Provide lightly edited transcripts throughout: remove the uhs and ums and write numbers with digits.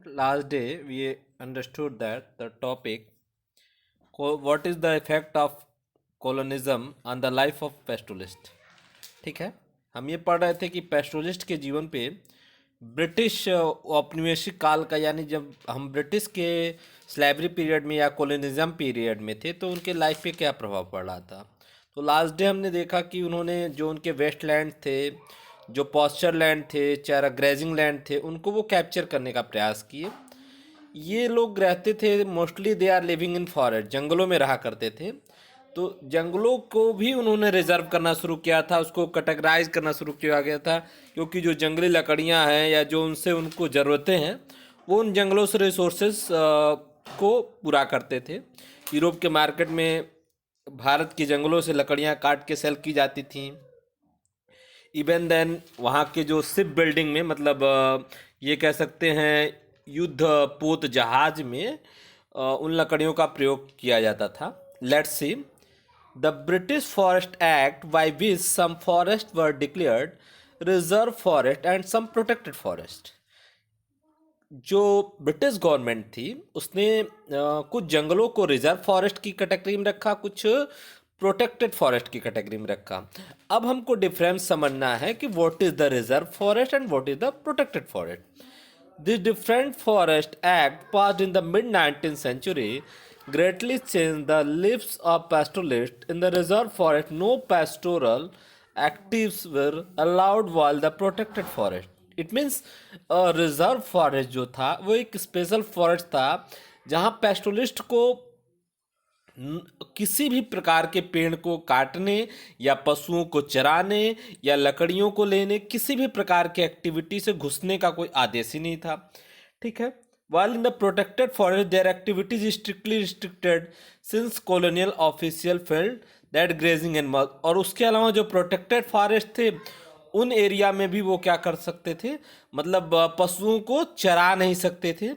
Last day we understood that the topic what is the effect of colonialism on the life of pastoralist। ठीक है, हम ये पढ़ रहे थे कि पेस्टोलिस्ट के जीवन पे ब्रिटिश औपनिवेशिक काल का, यानी जब हम ब्रिटिश के स्लेवरी पीरियड में या कोलोनिज्म पीरियड में थे तो उनके लाइफ पे क्या प्रभाव पड़ रहा था। तो लास्ट डे हमने देखा कि उन्होंने जो उनके वेस्ट लैंड थे, जो पॉस्चर लैंड थे, चारा ग्रेजिंग लैंड थे, उनको वो कैप्चर करने का प्रयास किए। ये लोग रहते थे mostly they are living in forest, जंगलों में रहा करते थे। तो जंगलों को भी उन्होंने रिजर्व करना शुरू किया था, उसको कैटेगराइज करना शुरू किया गया था, क्योंकि जो जंगली लकड़ियां हैं या जो उनसे उनको ज़रूरतें हैं वो उन जंगलों से रिसोर्सेज को पूरा करते थे। यूरोप के मार्केट में भारत के जंगलों से लकड़ियां काट के सेल की जाती थीं। इवन देन वहाँ के जो शिप बिल्डिंग में, मतलब ये कह सकते हैं युद्ध पोत जहाज में उन लकड़ियों का प्रयोग किया जाता था। Let's see the British forest act by which some forest were declared reserve forest and some protected forest. जो ब्रिटिश गवर्नमेंट थी उसने कुछ जंगलों को रिजर्व फॉरेस्ट की कैटेगरी में रखा, कुछ प्रोटेक्टेड फॉरेस्ट की कैटेगरी में रखा। अब हमको डिफरेंस समझना है कि what is the reserve forest and what is the protected forest. This different forest act passed in the mid 19th century greatly changed the lives of pastoralists. In the reserve forest, no pastoral activities were allowed while the protected forest. It means reserve forest जो था वो एक special forest था जहाँ पेस्टोलिस्ट को किसी भी प्रकार के पेड़ को काटने या पशुओं को चराने या लकड़ियों को लेने, किसी भी प्रकार की एक्टिविटी से घुसने का कोई आदेश ही नहीं था। ठीक है, while in the protected forest their activities is strictly restricted since colonial official felt that grazing animals। और उसके अलावा जो प्रोटेक्टेड फॉरेस्ट थे उन एरिया में भी वो क्या कर सकते थे, मतलब पशुओं को चरा नहीं सकते थे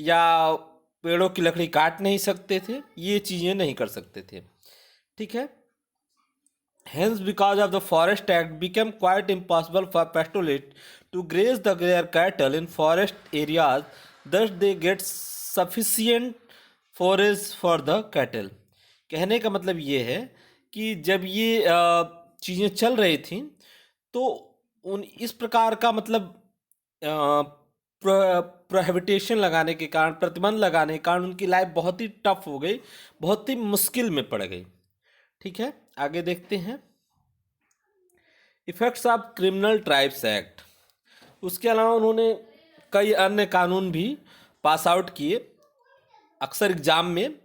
या पेड़ों की लकड़ी काट नहीं सकते थे, ये चीज़ें नहीं कर सकते थे। ठीक है, hence because of the forest act became quite impossible for pastoralists to graze their cattle in forest areas, thus they get sufficient forage for the cattle। कहने का मतलब ये है कि जब ये चीज़ें चल रही थी तो उन इस प्रकार का, मतलब प्रोहिबिटेशन लगाने के कारण, प्रतिबंध लगाने के कारण उनकी लाइफ बहुत ही टफ हो गई, बहुत ही मुश्किल में पड़ गई। ठीक है, आगे देखते हैं effects of criminal tribes act. उसके अलावा उन्होंने कई अन्य कानून भी पास आउट किए। अक्सर एग्जाम में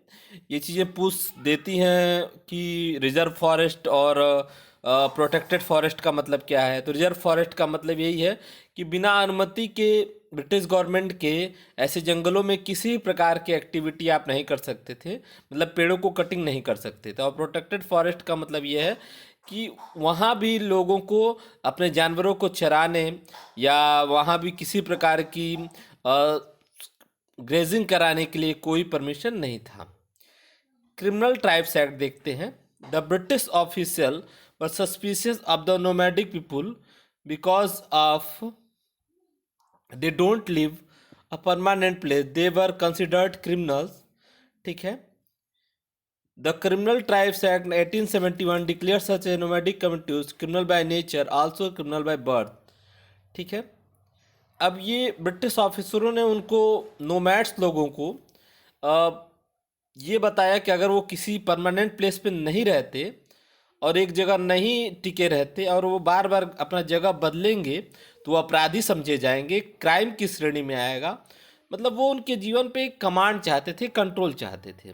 ये चीज़ें पूछ देती हैं कि रिजर्व फॉरेस्ट और प्रोटेक्टेड फॉरेस्ट का मतलब क्या है। तो रिजर्व फॉरेस्ट का मतलब यही है कि बिना अनुमति के ब्रिटिश गवर्नमेंट के ऐसे जंगलों में किसी भी प्रकार की एक्टिविटी आप नहीं कर सकते थे, मतलब पेड़ों को कटिंग नहीं कर सकते थे। और प्रोटेक्टेड फॉरेस्ट का मतलब ये है कि वहाँ भी लोगों को अपने जानवरों को चराने या वहाँ भी किसी प्रकार की ग्रेजिंग कराने के लिए कोई परमिशन नहीं था। क्रिमिनल ट्राइब्स एक्ट देखते हैं। The British official were suspicious of the nomadic people because of they don't live a permanent place, they were considered criminals. ठीक है, the criminal tribes act 1871 declare such A nomadic communities criminal by nature, also criminal by birth. ठीक है, अब ये British ऑफिसरों ने उनको nomads लोगों को ये बताया कि अगर वो किसी परमानेंट प्लेस पे नहीं रहते और एक जगह नहीं टिके रहते और वो बार बार अपना जगह बदलेंगे तो वो अपराधी समझे जाएंगे, क्राइम की श्रेणी में आएगा। मतलब वो उनके जीवन पे कमांड चाहते थे, कंट्रोल चाहते थे।